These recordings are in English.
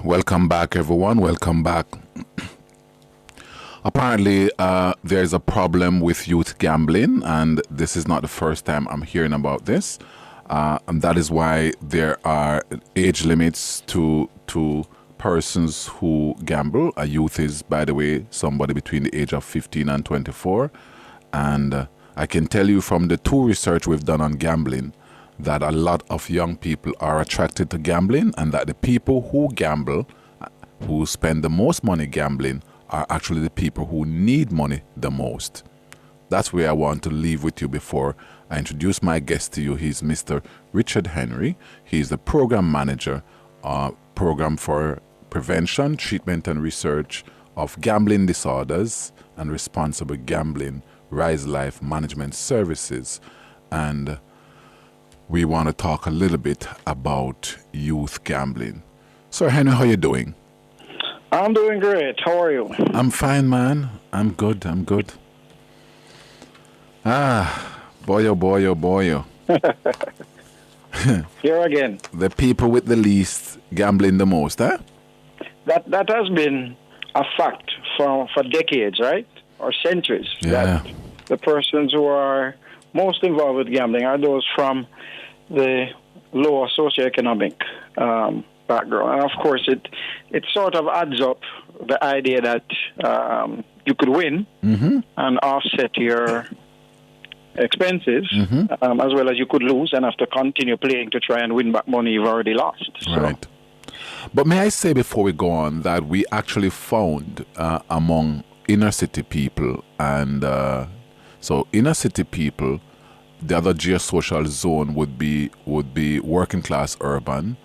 Welcome back, everyone. Welcome back. Apparently, there is a problem with youth gambling, and this is not the first time I'm hearing about this. And that is why there are age limits to persons who gamble. A youth is, by the way, somebody between the age of 15 and 24. And I can tell you from the two research we've done on gambling that a lot of young people are attracted to gambling, and that the people who gamble, who spend the most money gambling, are actually the people who need money the most. That's where I want to leave with you before I introduce my guest to you. He's Mr. Richard Henry. He's the program manager, program for prevention, treatment, and research of gambling disorders and responsible gambling, Rise Life Management Services. And we want to talk a little bit about youth gambling. Sir Henry, how you doing? I'm doing great. How are you? I'm fine, man. I'm good. Boy, oh boy, oh boy. Oh. Here again. The people with the least gambling the most, huh? That has been a fact for decades, right? Or centuries. Yeah. That the persons who are most involved with gambling are those from the lower socioeconomic background. And of course, it sort of adds up the idea that you could win and offset your expenses, as well as you could lose and have to continue playing to try and win back money you've already lost. So. Right. But may I say before we go on that we actually found among inner city people, and so inner city people, the other geosocial zone would be working class urban,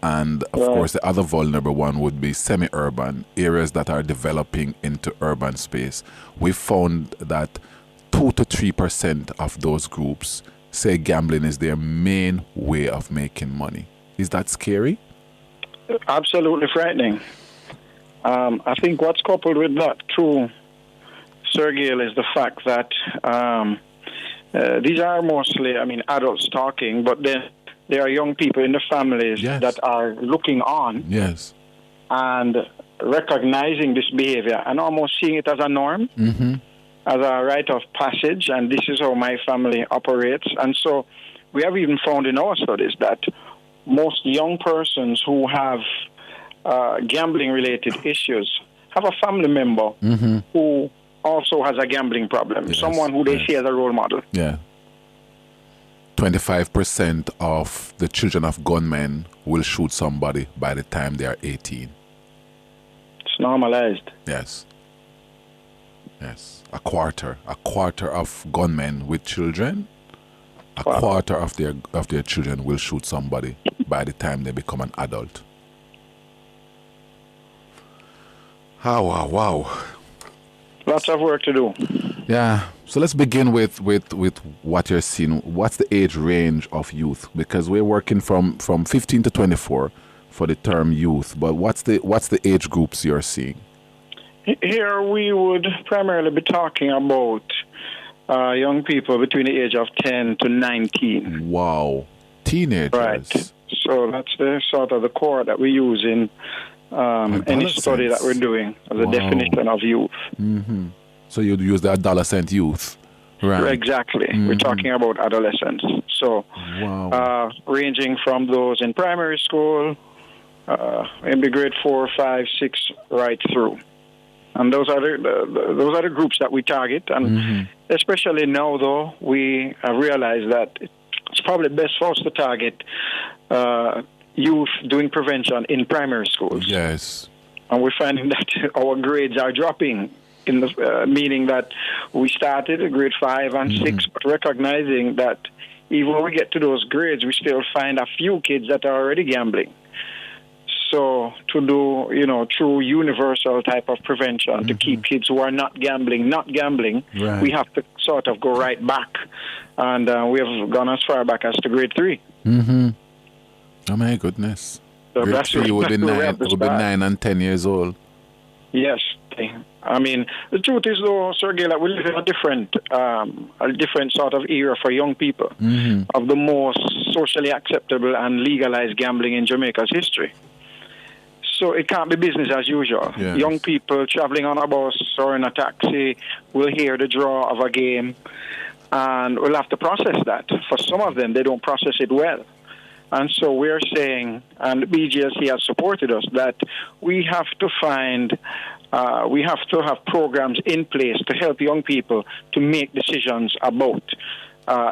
and of course the other vulnerable one would be semi-urban areas that are developing into urban space. We found that 2 to 3% of those groups say gambling is their main way of making money. Is that scary? Absolutely frightening. I think what's coupled with that too, Sir Gayle, is the fact that these are mostly, adults talking, but then there are young people in the families that are looking on and recognizing this behavior and almost seeing it as a norm, as a rite of passage, and this is how my family operates. And so we have even found in our studies that most young persons who have gambling-related issues have a family member who also has a gambling problem, someone who they see as a role model. Yeah. 25% of the children of gunmen will shoot somebody by the time they are 18. It's normalized. Yes. A quarter of gunmen with children, a quarter of their children will shoot somebody by the time they become an adult. Wow. Lots of work to do. Yeah. So let's begin with what you're seeing. What's the age range of youth? Because we're working from 15 to 24 for the term youth. But what's the age groups you're seeing? Here we would primarily be talking about young people between the age of 10 to 19. Wow. Teenagers. Right. So that's the sort of the core that we use in any study that we're doing as a definition of youth. So you'd use the adolescent youth. Right. Exactly. We're talking about adolescents. So ranging from those in primary school, maybe grade 4, 5, 6, right through. And those are the groups that we target. And especially now, though, we have realized that it's probably best for us to target youth doing prevention in primary schools. Yes. And we're finding that our grades are dropping, in the meaning that we started at grade 5 and 6, but recognizing that even when we get to those grades, we still find a few kids that are already gambling. So to do, true universal type of prevention to keep kids who are not gambling, we have to sort of go right back. And we have gone as far back as to grade 3. Oh, my goodness. So grade 3 would be 9 and 10 years old. Yes. The truth is, though, Sir Gayle, that we live in a different sort of era for young people of the most socially acceptable and legalized gambling in Jamaica's history. So it can't be business as usual. Yes. Young people traveling on a bus or in a taxi will hear the draw of a game and will have to process that. For some of them, they don't process it well. And so we're saying, and BGSC has supported us, that we have to have programs in place to help young people to make decisions about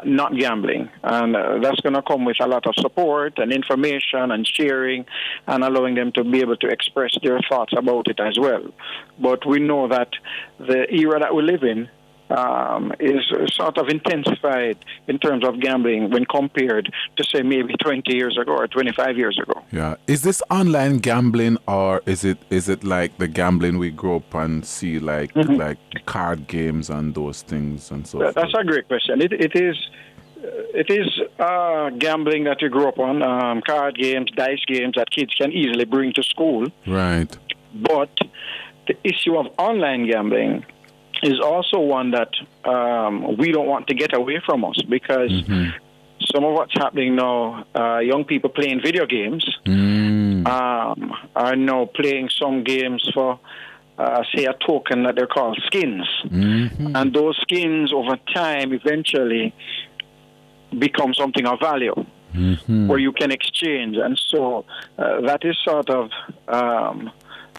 not gambling. And that's going to come with a lot of support and information and sharing and allowing them to be able to express their thoughts about it as well. But we know that the era that we live in is sort of intensified in terms of gambling when compared to, say, maybe 20 years ago or 25 years ago. Yeah. Is this online gambling, or is it like the gambling we grew up and see, like card games and those things and so forth? That's a great question. It is gambling that you grew up on, card games, dice games that kids can easily bring to school. Right. But the issue of online gambling is also one that we don't want to get away from us, because some of what's happening now, young people playing video games are now playing some games for, say, a token that they're called skins. And those skins over time eventually become something of value where you can exchange. And so that is sort of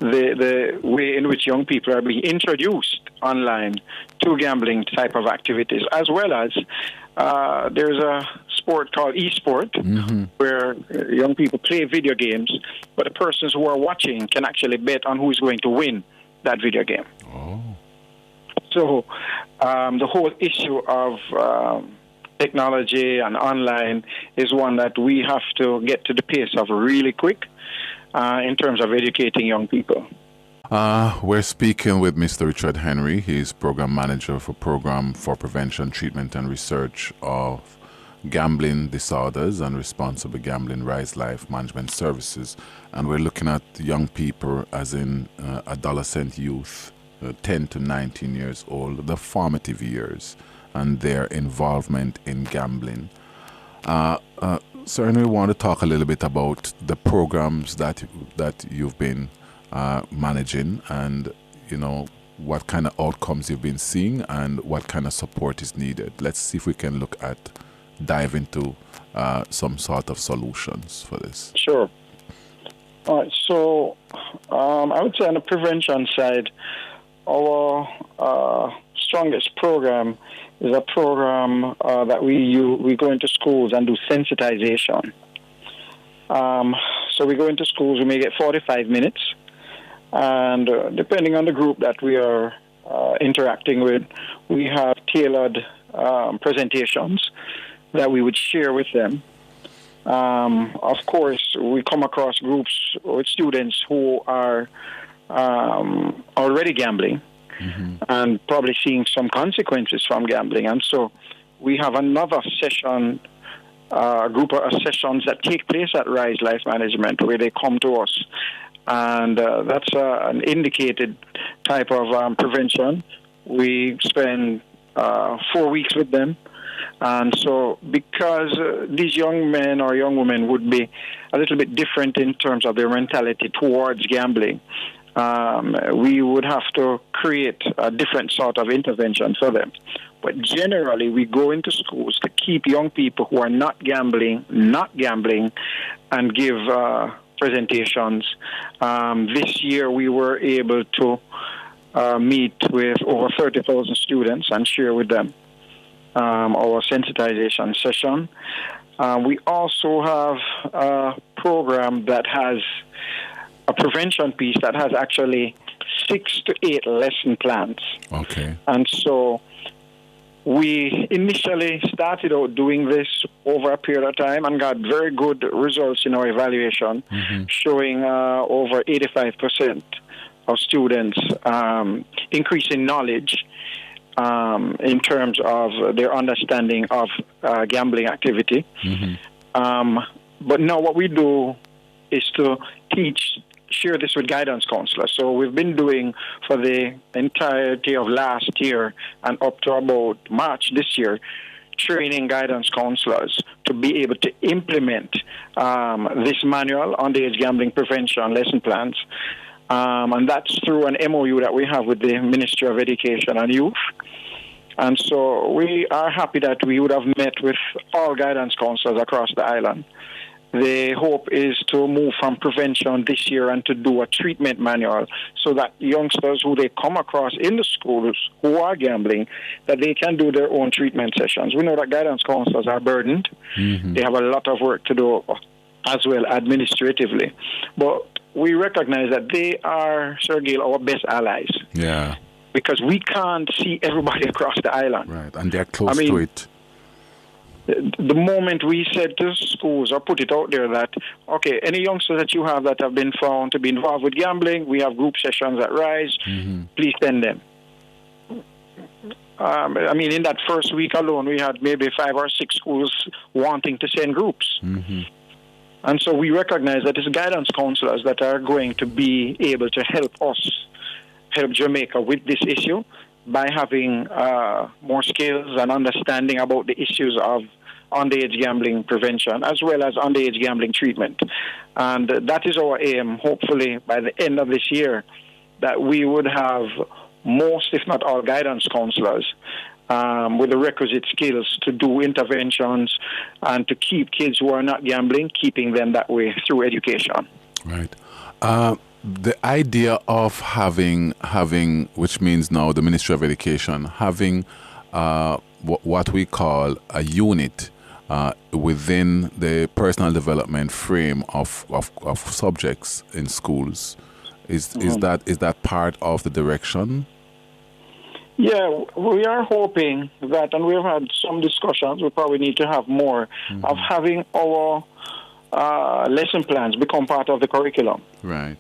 the way in which young people are being introduced online to gambling type of activities, as well as there's a sport called e-sport where young people play video games, but the persons who are watching can actually bet on who's going to win that video game. So the whole issue of technology and online is one that we have to get to the pace of really quick in terms of educating young people. We're speaking with Mr. Richard Henry. He's Program Manager for Program for Prevention, Treatment and Research of Gambling Disorders and Responsible Gambling Rise Life Management Services. And we're looking at young people, as in adolescent youth, 10 to 19 years old, the formative years, and their involvement in gambling. Certainly, we want to talk a little bit about the programs that you've been managing, and what kind of outcomes you've been seeing and what kind of support is needed. Let's see if we can dive into some sort of solutions for this. Sure. All right. So I would say on the prevention side, our strongest program is a program that we go into schools and do sensitization. So we go into schools, we may get 45 minutes, and depending on the group that we are interacting with, we have tailored presentations that we would share with them. Of course, we come across groups with students who are already gambling and probably seeing some consequences from gambling. And so we have another session, a group of sessions that take place at Rise Life Management, where they come to us. And that's an indicated type of prevention. We spend 4 weeks with them. And so because these young men or young women would be a little bit different in terms of their mentality towards gambling, we would have to create a different sort of intervention for them. But generally, we go into schools to keep young people who are not gambling, and give presentations. This year, we were able to meet with over 30,000 students and share with them our sensitization session. We also have a program that has a prevention piece that has actually 6 to 8 lesson plans. Okay. And so we initially started out doing this over a period of time and got very good results in our evaluation, showing over 85% of students increasing knowledge in terms of their understanding of gambling activity. But now what we do is to share this with guidance counselors. So we've been doing for the entirety of last year and up to about March this year, training guidance counselors to be able to implement this manual, underage gambling prevention lesson plans. And that's through an MOU that we have with the Ministry of Education and Youth. And so we are happy that we would have met with all guidance counselors across the island. The hope is to move from prevention this year and to do a treatment manual so that youngsters who they come across in the schools who are gambling, that they can do their own treatment sessions. We know that guidance counselors are burdened. Mm-hmm. They have a lot of work to do as well administratively. But we recognize that they are, Sir Gayle, our best allies. Yeah. Because we can't see everybody across the island. Right, and they're close to it. The moment we said to schools or put it out there that, okay, any youngsters that you have that have been found to be involved with gambling, we have group sessions at Rise, please send them. In that first week alone, we had maybe 5 or 6 schools wanting to send groups. Mm-hmm. And so we recognize that it's guidance counselors that are going to be able to help Jamaica with this issue by having more skills and understanding about the issues of underage gambling prevention as well as underage gambling treatment. And that is our aim, hopefully, by the end of this year, that we would have most, if not all, guidance counselors with the requisite skills to do interventions and to keep kids who are not gambling, keeping them that way through education. Right. The idea of having, which means now the Ministry of Education, having what we call a unit within the personal development frame of subjects in schools, is that part of the direction? Yeah, we are hoping that, and we've had some discussions, we probably need to have more, of having our lesson plans become part of the curriculum. Right.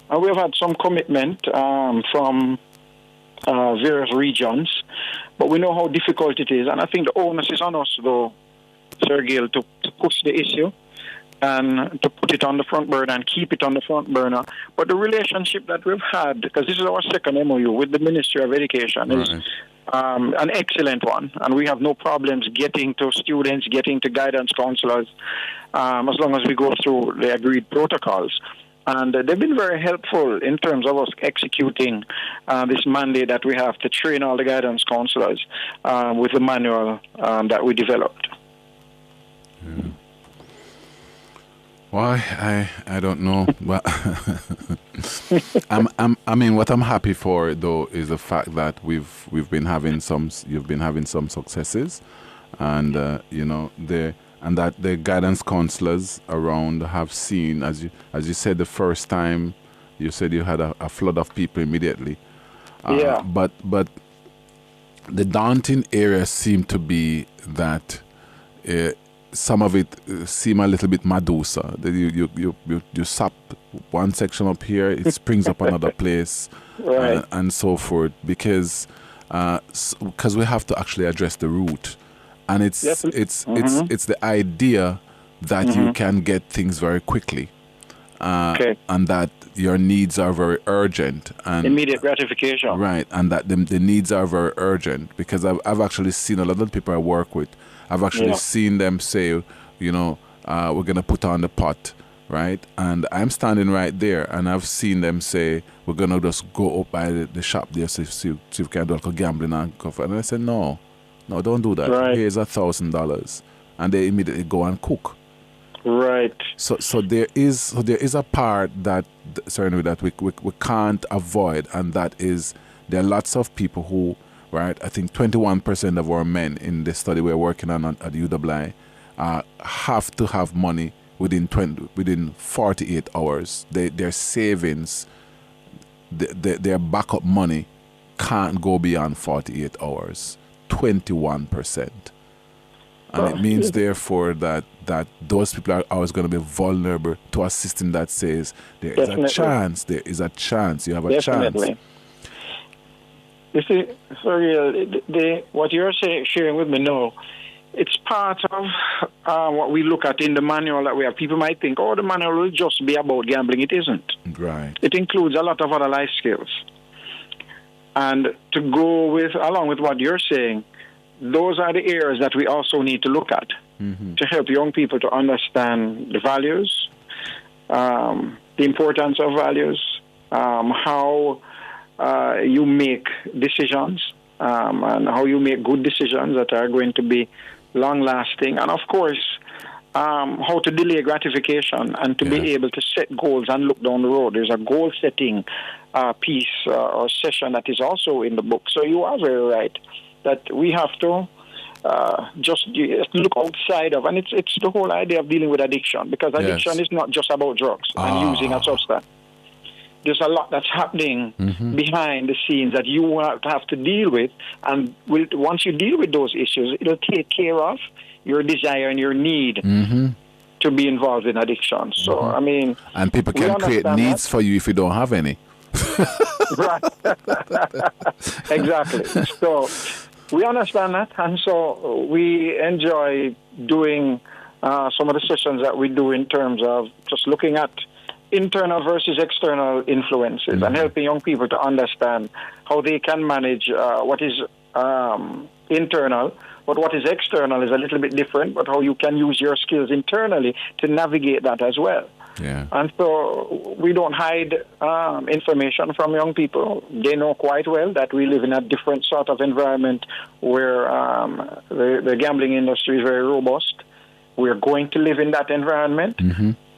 And we've had some commitment from various regions, but we know how difficult it is. And I think the onus is on us, though, Sir Gayle, to push the issue and to put it on the front burner and keep it on the front burner. But the relationship that we've had, because this is our second MOU with the Ministry of Education, is an excellent one. And we have no problems getting to students, getting to guidance counselors, as long as we go through the agreed protocols. And they've been very helpful in terms of us executing this mandate that we have to train all the guidance counselors with the manual that we developed. Yeah. Why I don't know, but what I'm happy for though is the fact that you've been having some successes, and and that the guidance counselors around have seen, as you said the first time, you said you had a flood of people immediately. But the daunting area seemed to be that some of it seem a little bit Medusa. You sap one section up here, it springs up another place, right. And so forth, because we have to actually address the root. And it's the idea that you can get things very quickly, and that your needs are very urgent and immediate gratification. Right, and that the needs are very urgent, because I've actually seen a lot of people I work with. I've actually seen them say, we're gonna put on the pot, right? And I'm standing right there, and I've seen them say, we're gonna just go up by the shop there, see if we can do like gambling and stuff. And I said, no, don't do that. Right. Here's $1,000, and they immediately go and cook. Right. So there is a part that certainly that we can't avoid, and that is there are lots of people who, right? I think 21% of our men in the study we're working on at UWI have to have money within 48 hours. Their savings, their backup money can't go beyond 48 hours. 21%. And it means, therefore, that those people are always going to be vulnerable to a system that says there is a chance, you have a chance. You see, sorry, what you're sharing with me now, it's part of what we look at in the manual that we have. People might think, the manual will just be about gambling. It isn't. Right. It includes a lot of other life skills. And to go along with what you're saying, those are the areas that we also need to look at to help young people to understand the values, the importance of values, how you make decisions, and how you make good decisions that are going to be long-lasting, and of course, how to delay gratification and to be able to set goals and look down the road. There's a goal-setting piece or session that is also in the book. So you are very right that we have to just look outside of, and it's the whole idea of dealing with addiction, because addiction is not just about drugs and using a substance. There's a lot that's happening behind the scenes that you have to deal with, and once you deal with those issues, it'll take care of your desire and your need to be involved in addiction. So, I mean... And people can create needs for you if you don't have any. Right. Exactly. So, we understand that, and so we enjoy doing some of the sessions that we do in terms of just looking at internal versus external influences and helping young people to understand how they can manage what is internal, but what is external is a little bit different, but how you can use your skills internally to navigate that as well. Yeah. And so we don't hide information from young people. They know quite well that we live in a different sort of environment where the gambling industry is very robust. We're going to live in that environment.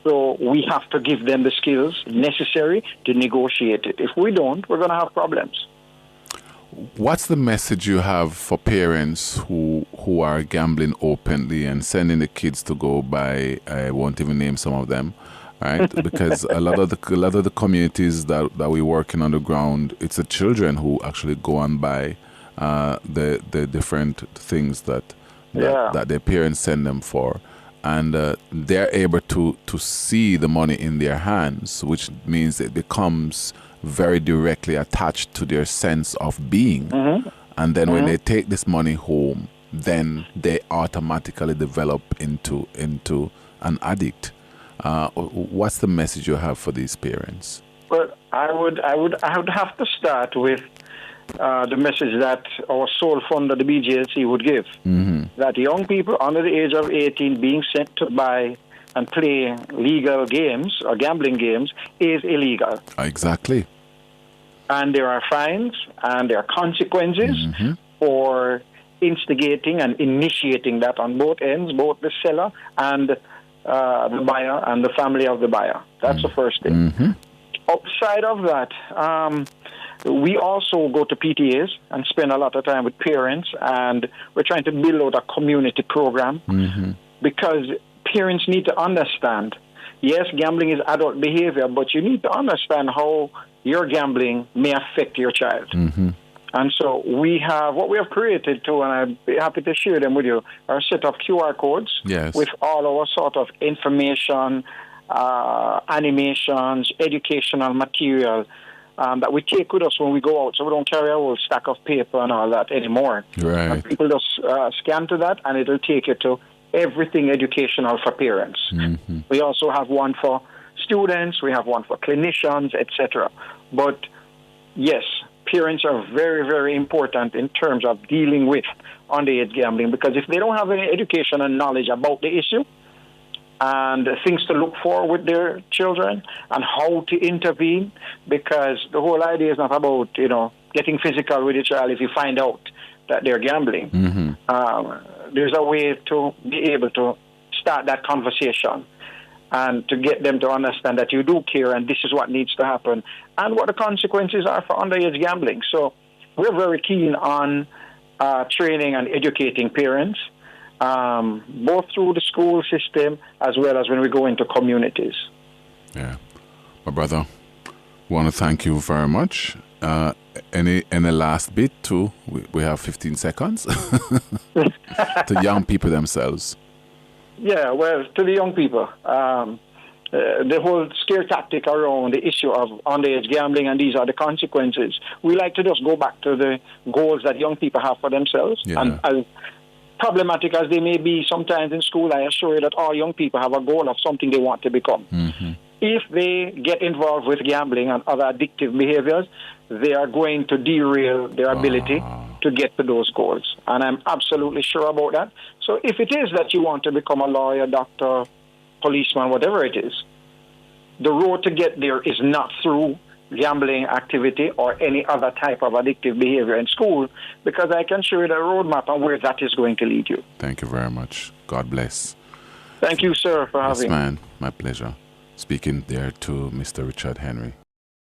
So we have to give them the skills necessary to negotiate it. If we don't, we're going to have problems. What's the message you have for parents who are gambling openly and sending the kids to go buy? I won't even name some of them, right? Because a lot of the communities that we work in on the ground, it's the children who actually go and buy the different things that their parents send them for. And they're able to see the money in their hands, which means it becomes very directly attached to their sense of being. And then when they take this money home, then they automatically develop into an addict. What's the message you have for these parents? Well, I would have to start with the message that our sole funder, the BJLC, would give. That young people under the age of 18 being sent to buy and play legal games or gambling games is illegal. Exactly. And there are fines and there are consequences for instigating and initiating that on both ends, both the seller and the buyer and the family of the buyer. That's the first thing. Outside of that, we also go to PTAs and spend a lot of time with parents, and we're trying to build out a community program because parents need to understand, yes, gambling is adult behavior, but you need to understand how your gambling may affect your child. And so we have, what we have created too, and I'd be happy to share them with you, are a set of QR codes with all our sort of information, animations, educational material that we take with us when we go out. So we don't carry a whole stack of paper and all that anymore. Right. And people just scan to that, and it'll take you to everything educational for parents. We also have one for students, we have one for clinicians, etc. But yes, parents are very, very important in terms of dealing with underage gambling, because if they don't have any education and knowledge about the issue and things to look for with their children and how to intervene, because the whole idea is not about, getting physical with your child if you find out that they're gambling. There's a way to be able to start that conversation and to get them to understand that you do care and this is what needs to happen and what the consequences are for underage gambling. So we're very keen on training and educating parents, both through the school system as well as when we go into communities. Yeah. My brother, want to thank you very much. Any last bit too? We have 15 seconds to young people themselves. Yeah, well, to the young people, the whole scare tactic around the issue of underage gambling and these are the consequences. We like to just go back to the goals that young people have for themselves. Yeah. And as problematic as they may be sometimes in school, I assure you that all young people have a goal of something they want to become. if they get involved with gambling and other addictive behaviors, they are going to derail their ability to get to those goals. And I'm absolutely sure about that. So if it is that you want to become a lawyer, doctor, policeman, whatever it is, the road to get there is not through gambling activity or any other type of addictive behavior in school, because I can show you the roadmap on where that is going to lead you. Thank you very much. God bless. Thank you, sir, for having me. Yes, man. My pleasure. Speaking there to Mr. Richard Henry.